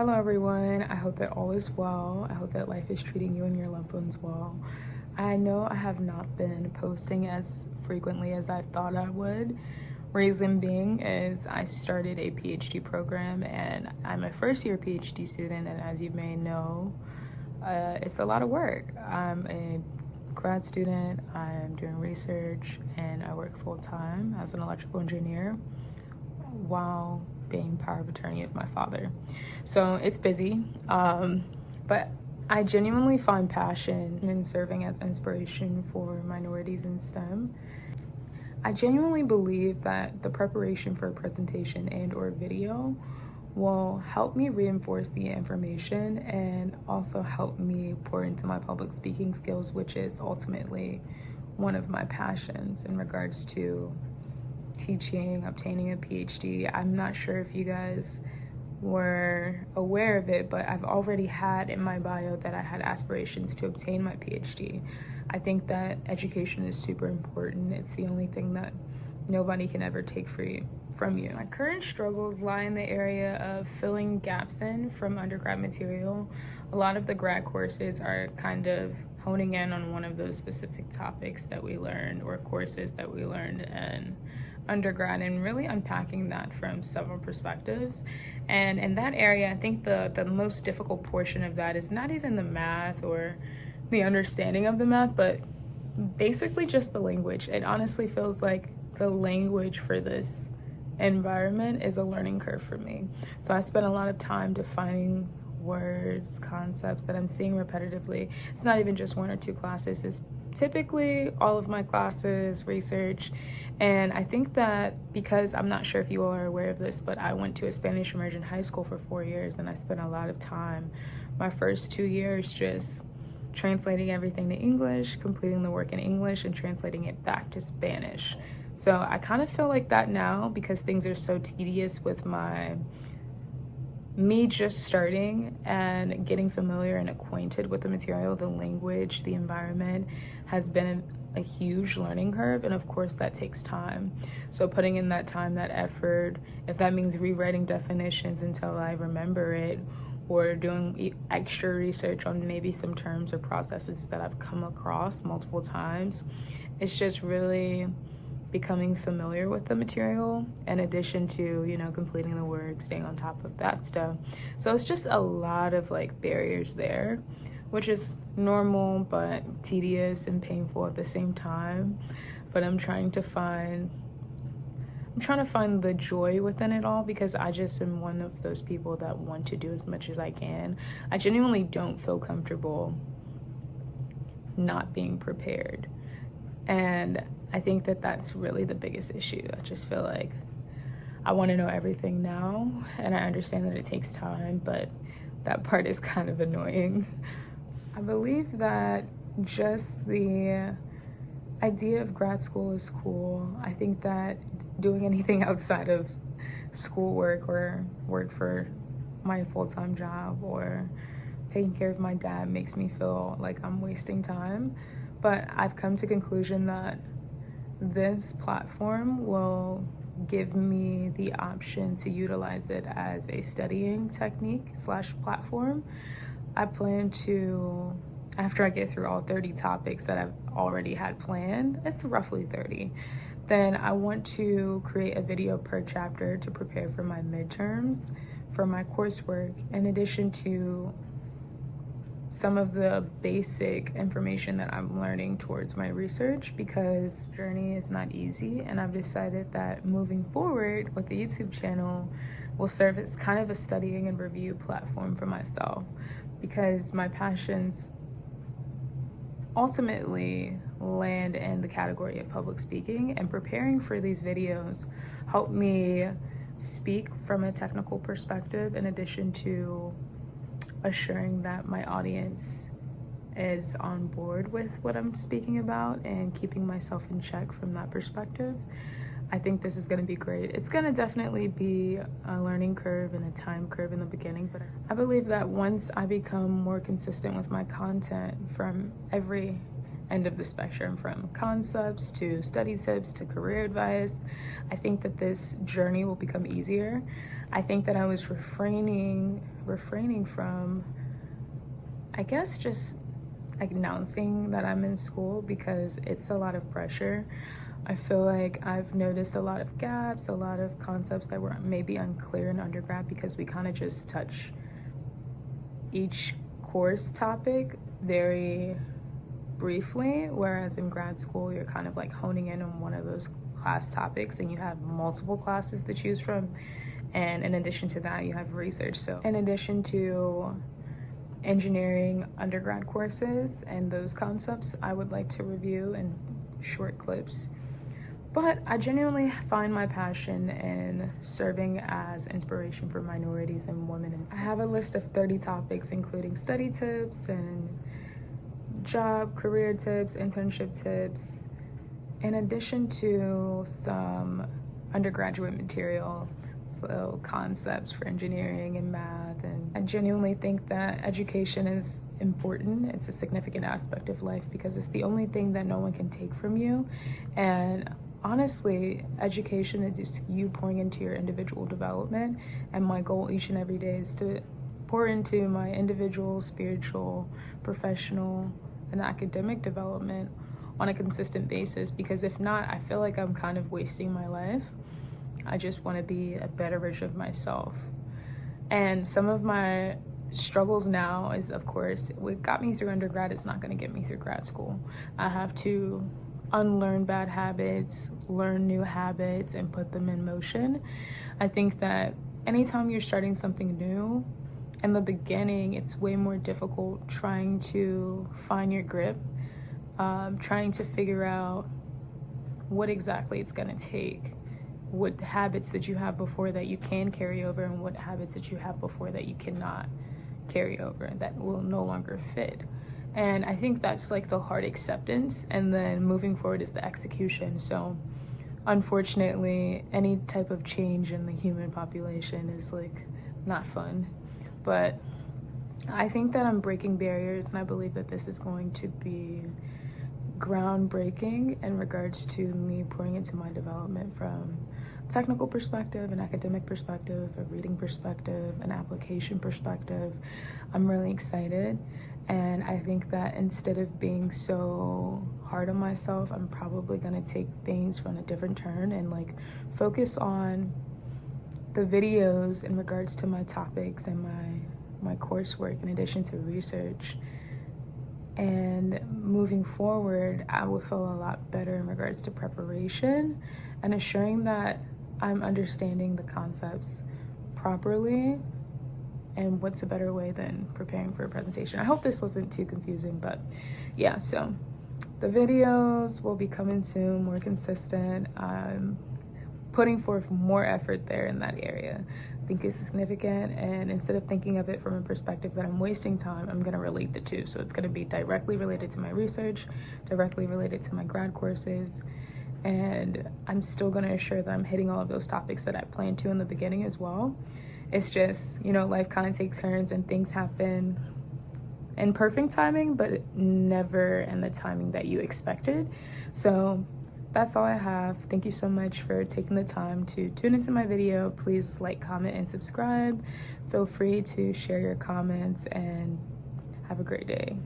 Hello everyone, I hope that all is well. I hope that life is treating you and your loved ones well. I know I have not been posting as frequently as I thought I would. Reason being is I started a PhD program and I'm a first year PhD student, and as you may know, it's a lot of work. I'm a grad student, I'm doing research, and I work full time as an electrical engineer while being power of attorney of my father. So it's busy, but I genuinely find passion in serving as inspiration for minorities in STEM. I genuinely believe that the preparation for a presentation and or video will help me reinforce the information and also help me pour into my public speaking skills, which is ultimately one of my passions in regards to teaching, obtaining a PhD. I'm not sure if you guys were aware of it, but I've already had in my bio that I had aspirations to obtain my PhD. I think that education is super important. It's the only thing that nobody can ever take from you. My current struggles lie in the area of filling gaps in from undergrad material. A lot of the grad courses are kind of honing in on one of those specific topics that we learned or courses that we learned in undergrad, and really unpacking that from several perspectives. And in that area, I think the most difficult portion of that is not even the math or the understanding of the math, but basically just the language. It honestly feels like the language for this environment is a learning curve for me. So I spent a lot of time defining words, concepts that I'm seeing repetitively. It's not even just one or two classes, it's typically all of my classes, research. And I think that because I'm not sure if you all are aware of this, but I went to a Spanish immersion high school for 4 years, and I spent a lot of time my first 2 years just translating everything to English, completing the work in English, and translating it back to Spanish. So I kind of feel like that now because things are so tedious with me just starting and getting familiar and acquainted with the material, the language, the environment has been a huge learning curve, and of course that takes time. So putting in that time, that effort, if that means rewriting definitions until I remember it, or doing extra research on maybe some terms or processes that I've come across multiple times, it's just really becoming familiar with the material, in addition to, completing the work, staying on top of that stuff. So it's just a lot of barriers there, which is normal but tedious and painful at the same time. But I'm trying to find the joy within it all, because I just am one of those people that want to do as much as I can. I genuinely don't feel comfortable not being prepared. And I think that that's really the biggest issue. I just feel like I want to know everything now, and I understand that it takes time, but that part is kind of annoying. I believe that just the idea of grad school is cool. I think that doing anything outside of schoolwork or work for my full-time job or taking care of my dad makes me feel like I'm wasting time. But I've come to conclusion that this platform will give me the option to utilize it as a studying technique / platform. I plan to, after I get through all 30 topics that I've already had planned, it's roughly 30, then I want to create a video per chapter to prepare for my midterms, for my coursework, in addition to some of the basic information that I'm learning towards my research, because the journey is not easy, and I've decided that moving forward with the YouTube channel will serve as kind of a studying and review platform for myself, because my passions ultimately land in the category of public speaking, and preparing for these videos help me speak from a technical perspective, in addition to assuring that my audience is on board with what I'm speaking about and keeping myself in check from that perspective. I think this is going to be great. It's going to definitely be a learning curve and a time curve in the beginning, but I believe that once I become more consistent with my content from every end of the spectrum, from concepts to study tips to career advice. I think that this journey will become easier. I think that I was refraining from, I guess, just announcing that I'm in school because it's a lot of pressure. I feel like I've noticed a lot of gaps, a lot of concepts that were maybe unclear in undergrad because we kind of just touch each course topic very briefly, whereas in grad school you're kind of like honing in on one of those class topics and you have multiple classes to choose from, and in addition to that you have research. So in addition to engineering undergrad courses and those concepts, I would like to review in short clips. But I genuinely find my passion in serving as inspiration for minorities and women. I have a list of 30 topics, including study tips and job, career tips, internship tips, in addition to some undergraduate material, so concepts for engineering and math. And I genuinely think that education is important. It's a significant aspect of life because it's the only thing that no one can take from you. And honestly, education is just you pouring into your individual development, and my goal each and every day is to pour into my individual, spiritual, professional, and academic development on a consistent basis, because if not, I feel like I'm kind of wasting my life. I just want to be a better version of myself. And some of my struggles now is, of course, what got me through undergrad is not going to get me through grad school. I have to unlearn bad habits, learn new habits, and put them in motion. I think that anytime you're starting something new, in the beginning, it's way more difficult trying to find your grip, trying to figure out what exactly it's gonna take, what habits that you have before that you can carry over, and what habits that you have before that you cannot carry over, that will no longer fit. And I think that's like the hard acceptance, and then moving forward is the execution. So unfortunately, any type of change in the human population is like not fun. But I think that I'm breaking barriers, and I believe that this is going to be groundbreaking in regards to me pouring into my development from a technical perspective, an academic perspective, a reading perspective, an application perspective. I'm really excited. And I think that instead of being so hard on myself, I'm probably gonna take things from a different turn and like focus on the videos in regards to my topics and my coursework in addition to research. And moving forward, I will feel a lot better in regards to preparation and assuring that I'm understanding the concepts properly. And what's a better way than preparing for a presentation? I hope this wasn't too confusing, but yeah, so the videos will be coming soon, more consistent. I'm putting forth more effort there in that area. I think it's significant, and instead of thinking of it from a perspective that I'm wasting time, I'm gonna relate the two. So it's gonna be directly related to my research, directly related to my grad courses, and I'm still gonna assure that I'm hitting all of those topics that I planned to in the beginning as well. It's just, you know, life kind of takes turns and things happen in perfect timing, but never in the timing that you expected. So that's all I have. Thank you so much for taking the time to tune into my video. Please like, comment, and subscribe. Feel free to share your comments, and have a great day.